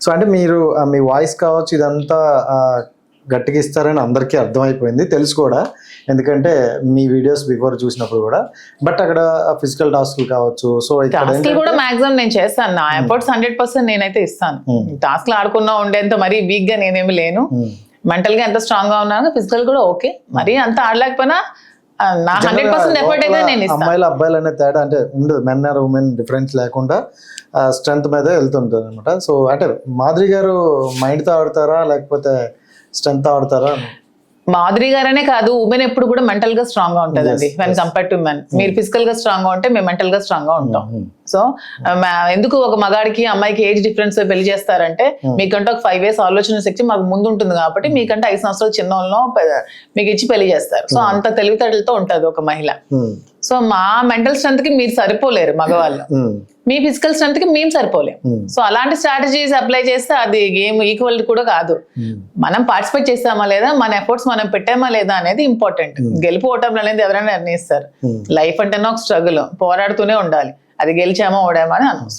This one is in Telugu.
సో అంటే మీరు మీ వాయిస్ కావచ్చు ఇదంతా గట్టిగా ఇస్తారని అందరికీ అర్థమైపోయింది, తెలుసు కూడా, ఎందుకంటే మీ వీడియోస్ బిఫోర్ చూసినప్పుడు కూడా. బట్ అక్కడ ఫిజికల్ టాస్క్లు కావచ్చు, సో టాస్క్లు కూడా మాక్సిమం నేను చేస్తాను, నా ఎఫర్ట్స్ 100% నేనైతే ఇస్తాను. టాస్క్లు ఆడుకున్నా ఉండేంత మరీ వీక్ గా నేనేమి లేను, మెంటల్ గా ఎంత స్ట్రాంగ్ గా ఉన్నాను, ఫిజికల్ కూడా ఓకే, మరి అంత ఆడలేకపోయినా నా 100% ఎఫర్ట్ అయితే నేను ఇస్తాను. అమ్మాయిలు అబ్బాయిలు అనే తేడా అంటే ఉండదు, మెన్ ఆర్ ఉమెన్ డిఫరెన్స్ లేకుండా స్ట్రెంత్ మీద వెళ్తుంటుంది అనమాట. సో అంటే మాధురి గారు మైండ్తో ఆడతారా లేకపోతే స్ట్రెంత్ ఆడతారా? మాధురి గారనే కాదు, ఉమెన్ ఎప్పుడు కూడా మెంటల్ గా స్ట్రాంగ్ గా ఉంటదండి వెన్ కంపేర్ టు మెన్. మీరు ఫిజికల్ గా స్ట్రాంగ్ గా ఉంటే మేము మెంటల్ గా స్ట్రాంగ్ గా ఉంటాం. సో ఎందుకు ఒక మగాడికి అమ్మాయికి ఏజ్ డిఫరెన్స్ పెళ్లి చేస్తారంటే, మీకంటే ఒక 5 years ఆలోచన శక్తి మాకు ముందు ఉంటుంది కాబట్టి, మీకంటే 5 సంవత్సరాలు చిన్న మీకు ఇచ్చి పెళ్లి చేస్తారు. సో అంత తెలివితేటలతో ఉంటది ఒక మహిళ. సో మా మెంటల్ స్ట్రెంత్ కి మీరు సరిపోలేరు మగవాళ్ళు, మీ ఫిజికల్ స్ట్రెంత్ కి మేము సరిపోలేం. సో అలాంటి స్ట్రాటజీస్ అప్లై చేస్తే అది గేమ్ ఈక్వల్ కూడా కాదు. మనం పార్టిసిపేట్ చేస్తామా లేదా, మన ఎఫర్ట్స్ మనం పెట్టామా లేదా అనేది ఇంపార్టెంట్. గెలిపోవటం అనేది ఎవరైనా నిర్ణయిస్తారు. లైఫ్ అంటేనే ఒక స్ట్రగుల్, పోరాడుతూనే ఉండాలి. అది గెలిచామా ఓడామా అని అనవసరం.